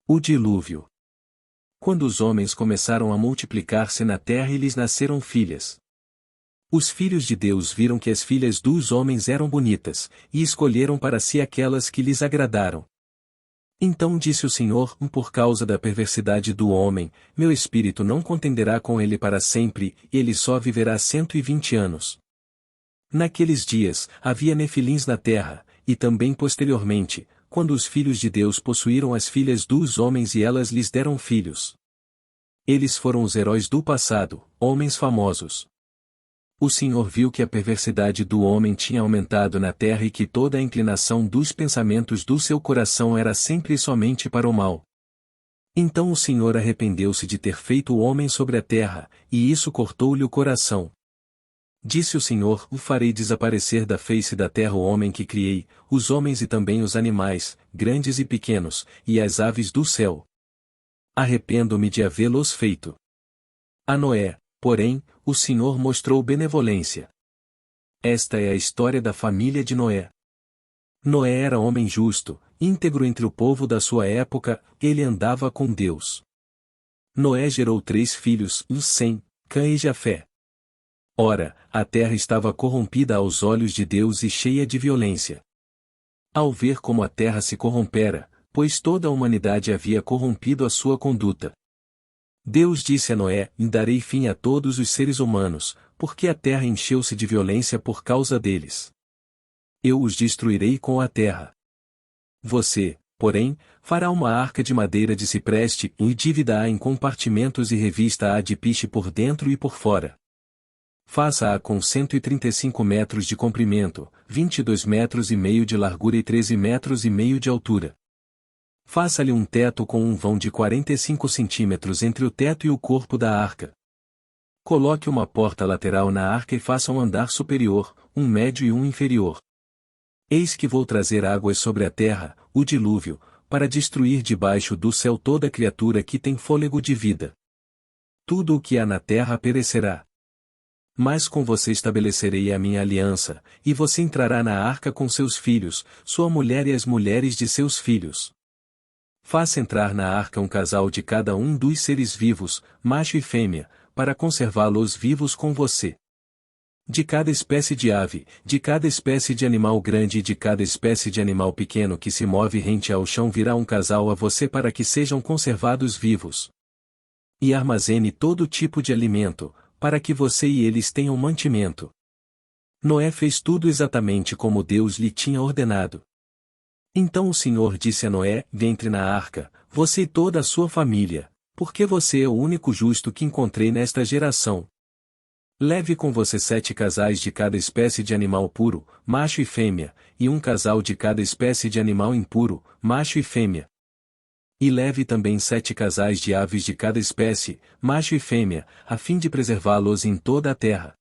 O dilúvio. Quando os homens começaram a multiplicar-se na terra e lhes nasceram filhas. Os filhos de Deus viram que as filhas dos homens eram bonitas, e escolheram para si aquelas que lhes agradaram. Então disse o Senhor: por causa da perversidade do homem, meu espírito não contenderá com ele para sempre, e ele só viverá 120 anos. Naqueles dias, havia nefilins na terra, e também posteriormente, quando os filhos de Deus possuíram as filhas dos homens e elas lhes deram filhos. Eles foram os heróis do passado, homens famosos. O Senhor viu que a perversidade do homem tinha aumentado na terra e que toda a inclinação dos pensamentos do seu coração era sempre e somente para o mal. Então o Senhor arrependeu-se de ter feito o homem sobre a terra, e isso cortou-lhe o coração. Disse o Senhor: farei desaparecer da face da terra o homem que criei, os homens e também os animais, grandes e pequenos, e as aves do céu. Arrependo-me de havê-los feito. A Noé, porém, o Senhor mostrou benevolência. Esta é a história da família de Noé. Noé era homem justo, íntegro entre o povo da sua época, ele andava com Deus. Noé gerou 3 filhos, Sem, Cã e Jafé. Ora, a terra estava corrompida aos olhos de Deus e cheia de violência. Ao ver como a terra se corrompera, pois toda a humanidade havia corrompido a sua conduta, Deus disse a Noé: darei fim a todos os seres humanos, porque a terra encheu-se de violência por causa deles. Eu os destruirei com a terra. Você, porém, fará uma arca de madeira de cipreste e divida-a em compartimentos e revista-a de piche por dentro e por fora. Faça-a com 135 metros de comprimento, 22 metros e meio de largura e 13 metros e meio de altura. Faça-lhe um teto com um vão de 45 centímetros entre o teto e o corpo da arca. Coloque uma porta lateral na arca e faça um andar superior, um médio e um inferior. Eis que vou trazer águas sobre a terra, o dilúvio, para destruir debaixo do céu toda criatura que tem fôlego de vida. Tudo o que há na terra perecerá. Mas com você estabelecerei a minha aliança, e você entrará na arca com seus filhos, sua mulher e as mulheres de seus filhos. Faça entrar na arca um casal de cada um dos seres vivos, macho e fêmea, para conservá-los vivos com você. De cada espécie de ave, de cada espécie de animal grande e de cada espécie de animal pequeno que se move rente ao chão virá um casal a você para que sejam conservados vivos. E armazene todo tipo de alimento, para que você e eles tenham mantimento. Noé fez tudo exatamente como Deus lhe tinha ordenado. Então o Senhor disse a Noé: entre na arca, você e toda a sua família, porque você é o único justo que encontrei nesta geração. Leve com você 7 casais de cada espécie de animal puro, macho e fêmea, e um casal de cada espécie de animal impuro, macho e fêmea. E leve também 7 casais de aves de cada espécie, macho e fêmea, a fim de preservá-los em toda a terra.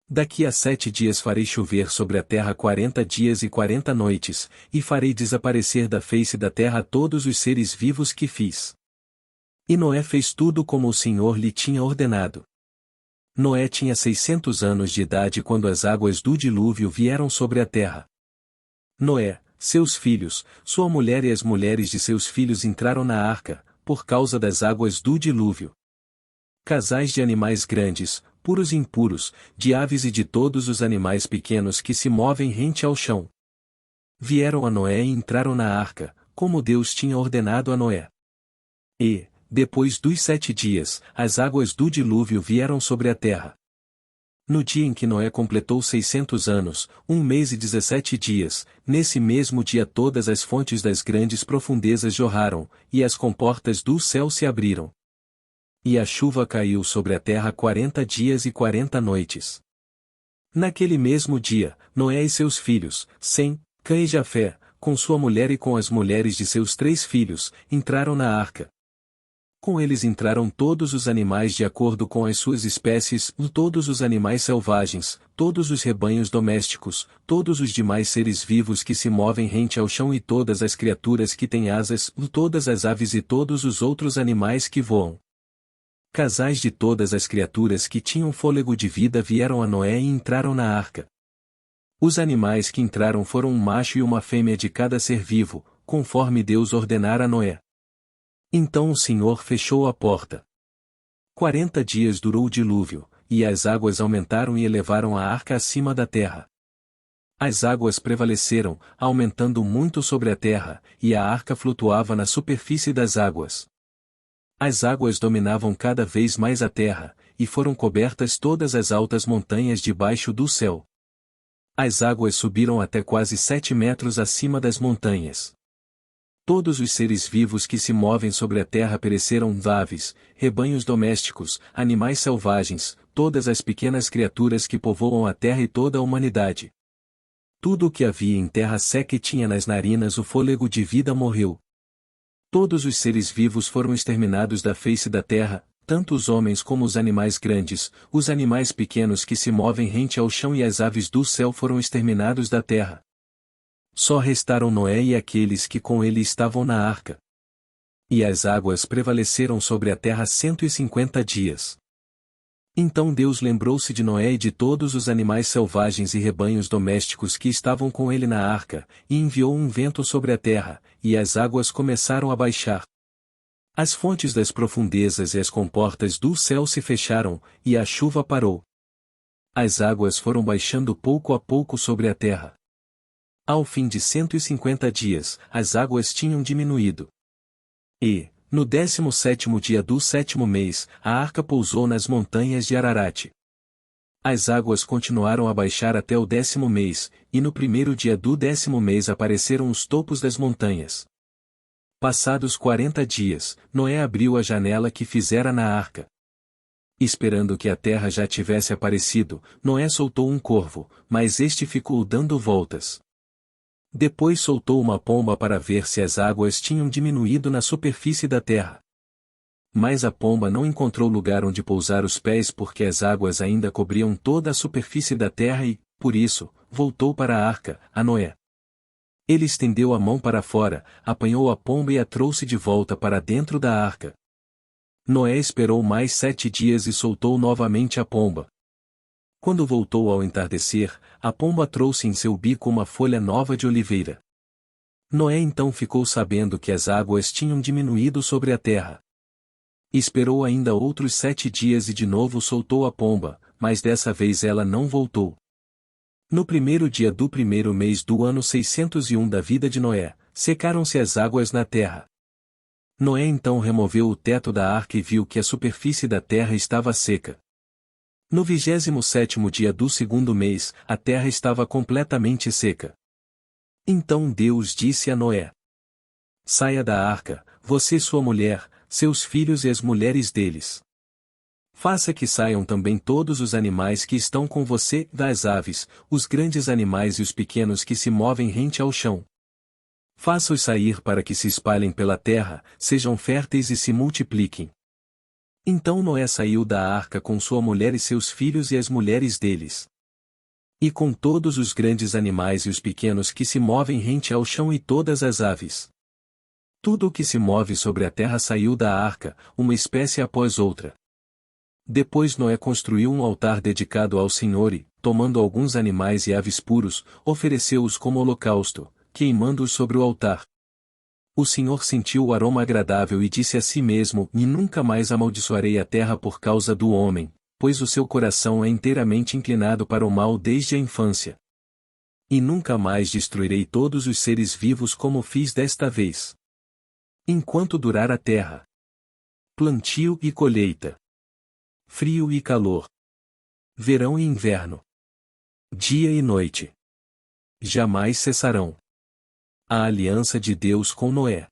Daqui a 7 dias farei chover sobre a terra 40 dias e 40 noites, e farei desaparecer da face da terra todos os seres vivos que fiz. E Noé fez tudo como o Senhor lhe tinha ordenado. Noé tinha 600 anos de idade quando as águas do dilúvio vieram sobre a terra. Noé, seus filhos, sua mulher e as mulheres de seus filhos entraram na arca, por causa das águas do dilúvio. Casais de animais grandes, puros e impuros, de aves e de todos os animais pequenos que se movem rente ao chão. Vieram a Noé e entraram na arca, como Deus tinha ordenado a Noé. E, depois dos 7 dias, as águas do dilúvio vieram sobre a terra. No dia em que Noé completou 600 anos, 1 mês e 17 dias, nesse mesmo dia todas as fontes das grandes profundezas jorraram, e as comportas do céu se abriram. E a chuva caiu sobre a terra 40 dias e 40 noites. Naquele mesmo dia, Noé e seus filhos, Sem, Cã e Jafé, com sua mulher e com as mulheres de seus 3 filhos, entraram na arca. Com eles entraram todos os animais de acordo com as suas espécies, todos os animais selvagens, todos os rebanhos domésticos, todos os demais seres vivos que se movem rente ao chão e todas as criaturas que têm asas, todas as aves e todos os outros animais que voam. Casais de todas as criaturas que tinham fôlego de vida vieram a Noé e entraram na arca. Os animais que entraram foram um macho e uma fêmea de cada ser vivo, conforme Deus ordenara a Noé. Então o Senhor fechou a porta. 40 dias durou o dilúvio, e as águas aumentaram e elevaram a arca acima da terra. As águas prevaleceram, aumentando muito sobre a terra, e a arca flutuava na superfície das águas. As águas dominavam cada vez mais a terra, e foram cobertas todas as altas montanhas debaixo do céu. As águas subiram até quase 7 metros acima das montanhas. Todos os seres vivos que se movem sobre a terra pereceram: aves, rebanhos domésticos, animais selvagens, todas as pequenas criaturas que povoam a terra e toda a humanidade. Tudo o que havia em terra seca e tinha nas narinas o fôlego de vida morreu. Todos os seres vivos foram exterminados da face da terra, tanto os homens como os animais grandes, os animais pequenos que se movem rente ao chão e as aves do céu foram exterminados da terra. Só restaram Noé e aqueles que com ele estavam na arca. E as águas prevaleceram sobre a terra 150 dias. Então Deus lembrou-se de Noé e de todos os animais selvagens e rebanhos domésticos que estavam com ele na arca, e enviou um vento sobre a terra, e as águas começaram a baixar. As fontes das profundezas e as comportas do céu se fecharam, e a chuva parou. As águas foram baixando pouco a pouco sobre a terra. Ao fim de 150 dias, as águas tinham diminuído. E, no 17º dia do 7º mês, a arca pousou nas montanhas de Ararat. As águas continuaram a baixar até o 10º mês, e no 1º dia do 10º mês apareceram os topos das montanhas. Passados 40 dias, Noé abriu a janela que fizera na arca. Esperando que a terra já tivesse aparecido, Noé soltou um corvo, mas este ficou dando voltas. Depois soltou uma pomba para ver se as águas tinham diminuído na superfície da terra. Mas a pomba não encontrou lugar onde pousar os pés porque as águas ainda cobriam toda a superfície da terra e, por isso, voltou para a arca, a Noé. Ele estendeu a mão para fora, apanhou a pomba e a trouxe de volta para dentro da arca. Noé esperou mais 7 dias e soltou novamente a pomba. Quando voltou ao entardecer, a pomba trouxe em seu bico uma folha nova de oliveira. Noé então ficou sabendo que as águas tinham diminuído sobre a terra. Esperou ainda outros 7 dias e de novo soltou a pomba, mas dessa vez ela não voltou. No 1º dia do 1º mês do ano 601 da vida de Noé, secaram-se as águas na terra. Noé então removeu o teto da arca e viu que a superfície da terra estava seca. No 27º dia do 2º mês, a terra estava completamente seca. Então Deus disse a Noé: Saia da arca, você e sua mulher, seus filhos e as mulheres deles. Faça que saiam também todos os animais que estão com você, das aves, os grandes animais e os pequenos que se movem rente ao chão. Faça-os sair para que se espalhem pela terra, sejam férteis e se multipliquem. Então Noé saiu da arca com sua mulher e seus filhos e as mulheres deles. E com todos os grandes animais e os pequenos que se movem rente ao chão e todas as aves. Tudo o que se move sobre a terra saiu da arca, uma espécie após outra. Depois Noé construiu um altar dedicado ao Senhor e, tomando alguns animais e aves puros, ofereceu-os como holocausto, queimando-os sobre o altar. O Senhor sentiu o aroma agradável e disse a si mesmo: E nunca mais amaldiçoarei a terra por causa do homem, pois o seu coração é inteiramente inclinado para o mal desde a infância. E nunca mais destruirei todos os seres vivos como fiz desta vez. Enquanto durar a terra. Plantio e colheita. Frio e calor. Verão e inverno. Dia e noite. Jamais cessarão. A aliança de Deus com Noé.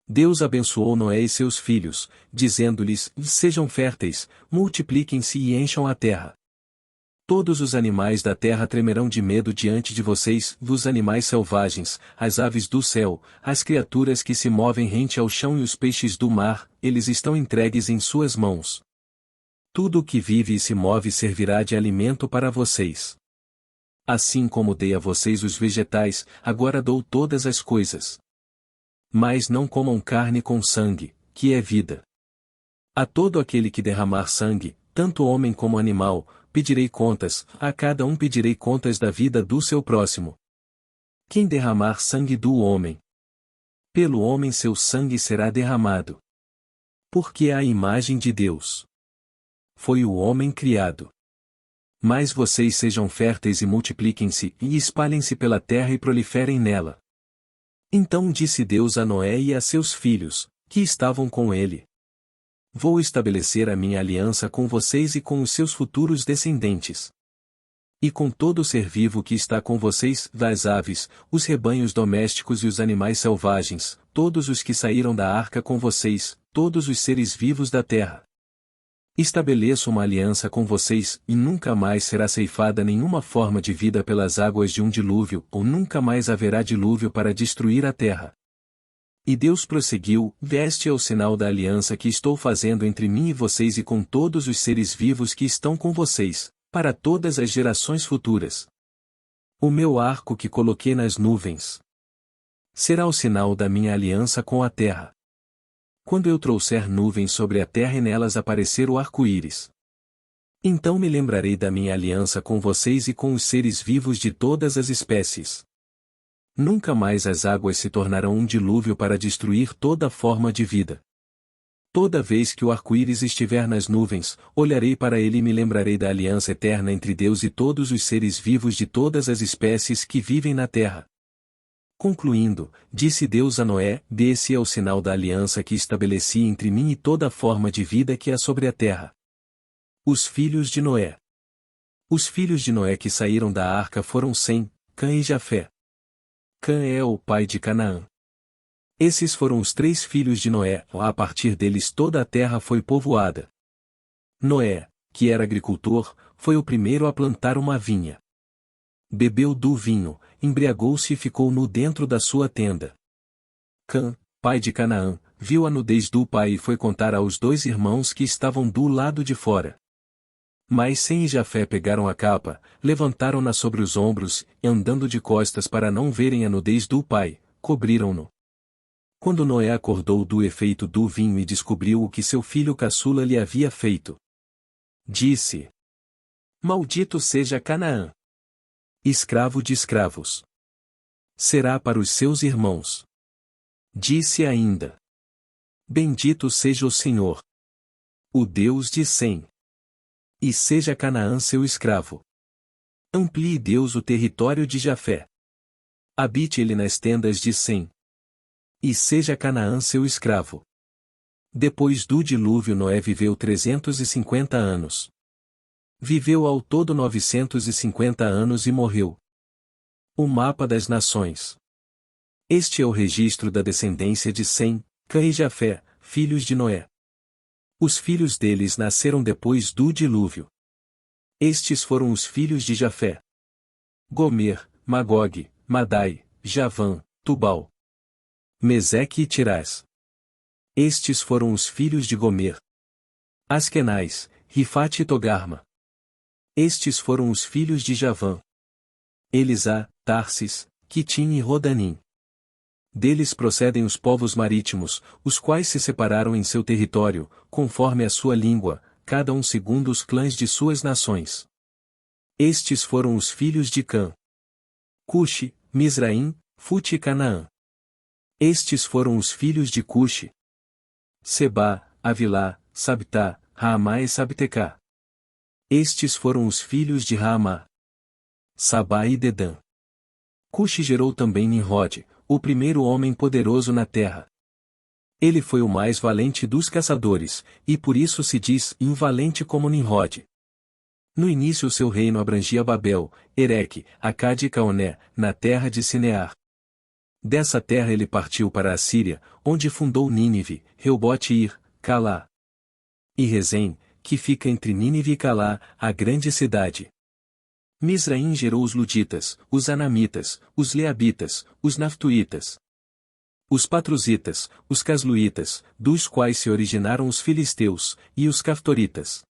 Deus abençoou Noé e seus filhos, dizendo-lhes: Sejam férteis, multipliquem-se e encham a terra. Todos os animais da terra tremerão de medo diante de vocês, os animais selvagens, as aves do céu, as criaturas que se movem rente ao chão e os peixes do mar, eles estão entregues em suas mãos. Tudo o que vive e se move servirá de alimento para vocês. Assim como dei a vocês os vegetais, agora dou todas as coisas. Mas não comam carne com sangue, que é vida. A todo aquele que derramar sangue, tanto homem como animal, pedirei contas, a cada um pedirei contas da vida do seu próximo. Quem derramar sangue do homem, Pelo homem seu sangue será derramado. Porque é a imagem de Deus. Foi o homem criado. Mas vocês sejam férteis e multipliquem-se, e espalhem-se pela terra e proliferem nela. Então disse Deus a Noé e a seus filhos, que estavam com ele: Vou estabelecer a minha aliança com vocês e com os seus futuros descendentes. E com todo ser vivo que está com vocês, das aves, os rebanhos domésticos e os animais selvagens, todos os que saíram da arca com vocês, todos os seres vivos da terra. Estabeleço uma aliança com vocês, e nunca mais será ceifada nenhuma forma de vida pelas águas de um dilúvio, ou nunca mais haverá dilúvio para destruir a terra. E Deus prosseguiu: Este é o sinal da aliança que estou fazendo entre mim e vocês e com todos os seres vivos que estão com vocês, para todas as gerações futuras. O meu arco que coloquei nas nuvens será o sinal da minha aliança com a terra. Quando eu trouxer nuvens sobre a terra e nelas aparecer o arco-íris, então me lembrarei da minha aliança com vocês e com os seres vivos de todas as espécies. Nunca mais as águas se tornarão um dilúvio para destruir toda forma de vida. Toda vez que o arco-íris estiver nas nuvens, olharei para ele e me lembrarei da aliança eterna entre Deus e todos os seres vivos de todas as espécies que vivem na terra. Concluindo, disse Deus a Noé: Esse é o sinal da aliança que estabeleci entre mim e toda forma de vida que há sobre a terra. Os filhos de Noé. Os filhos de Noé que saíram da arca foram Sem, Cã e Jafé. Cã é o pai de Canaã. Esses foram os 3 filhos de Noé, a partir deles toda a terra foi povoada. Noé, que era agricultor, foi o primeiro a plantar uma vinha. Bebeu do vinho, embriagou-se e ficou nu dentro da sua tenda. Cã, pai de Canaã, viu a nudez do pai e foi contar aos 2 irmãos que estavam do lado de fora. Mas Sem e Jafé pegaram a capa, levantaram-na sobre os ombros, e andando de costas para não verem a nudez do pai, cobriram-no. Quando Noé acordou do efeito do vinho e descobriu o que seu filho caçula lhe havia feito, disse: Maldito seja Canaã! Escravo de escravos. Será para os seus irmãos. Disse ainda: Bendito seja o Senhor, o Deus de Sem. E seja Canaã seu escravo. Amplie Deus o território de Jafé. Habite ele nas tendas de Sem. E seja Canaã seu escravo. Depois do dilúvio Noé viveu 350 anos. Viveu ao todo 950 anos e morreu. O mapa das nações. Este é o registro da descendência de Sem, Cã e Jafé, filhos de Noé. Os filhos deles nasceram depois do dilúvio. Estes foram os filhos de Jafé: Gomer, Magog, Madai, Javã, Tubal, Meseque e Tirás. Estes foram os filhos de Gomer: Askenaz, Rifate e Togarma. Estes foram os filhos de Javã: Elisá, Tarsis, Quitim e Rodanim. Deles procedem os povos marítimos, os quais se separaram em seu território, conforme a sua língua, cada um segundo os clãs de suas nações. Estes foram os filhos de Cã: Cuxi, Misraim, Fute e Canaã. Estes foram os filhos de Cuxi: Sebá, Avilá, Sabtá, Raamá e Sabtecá. Estes foram os filhos de Raamá: Sabá e Dedã. Cuxi gerou também Nimrod, o primeiro homem poderoso na terra. Ele foi o mais valente dos caçadores, e por isso se diz invalente como Nimrod. No início seu reino abrangia Babel, Ereque, Acade e Caoné, na terra de Sinear. Dessa terra ele partiu para a Síria, onde fundou Nínive, Reobote e Ir, Calá. E Rezém, que fica entre Nínive e Calá, a grande cidade. Misraim gerou os Luditas, os Anamitas, os Leabitas, os Naftuítas, os Patruzitas, os Casluítas, dos quais se originaram os Filisteus, e os Caftoritas.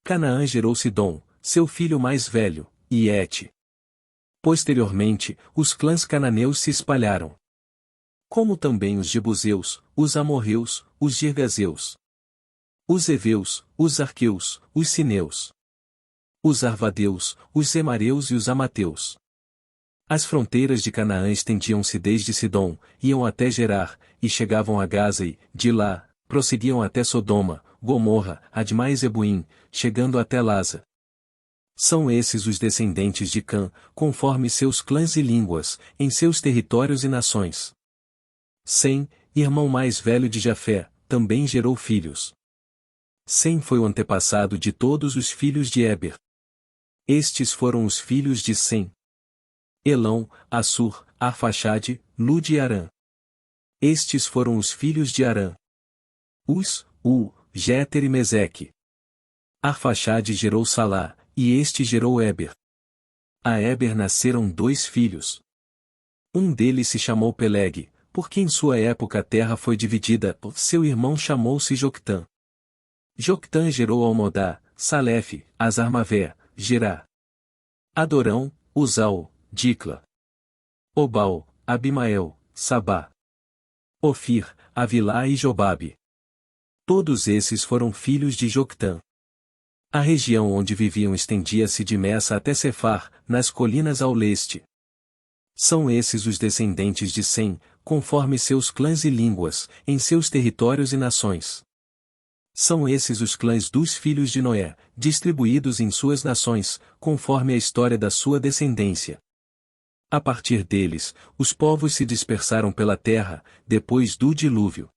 Canaã gerou Sidom, seu filho mais velho, e Et. Posteriormente, os clãs cananeus se espalharam, como também os Jebuseus, os Amorreus, os Girgazeus, os Eveus, os Arqueus, os Sineus, os Arvadeus, os Zemareus e os Amateus. As fronteiras de Canaã estendiam-se desde Sidom, iam até Gerar, e chegavam a Gaza e, de lá, prosseguiam até Sodoma, Gomorra, Admá e Zeboim, chegando até Lasa. São esses os descendentes de Cã, conforme seus clãs e línguas, em seus territórios e nações. Sem, irmão mais velho de Jafé, também gerou filhos. Sem foi o antepassado de todos os filhos de Éber. Estes foram os filhos de Sem: Elão, Assur, Arfaxade, Lud e Arã. Estes foram os filhos de Arã: Us, Jéter e Meseque. Arfaxade gerou Salá, e este gerou Éber. A Éber nasceram 2 filhos. Um deles se chamou Peleg, porque em sua época a terra foi dividida, seu irmão chamou-se Joctã. Joctã gerou Almodá, Salefe, Azarmavé, Gerá, Adorão, Uzal, Dicla, Obal, Abimael, Sabá, Ofir, Avilá e Jobabe. Todos esses foram filhos de Joctã. A região onde viviam estendia-se de Messa até Cefar, nas colinas ao leste. São esses os descendentes de Sem, conforme seus clãs e línguas, em seus territórios e nações. São esses os clãs dos filhos de Noé, distribuídos em suas nações, conforme a história da sua descendência. A partir deles, os povos se dispersaram pela terra, depois do dilúvio.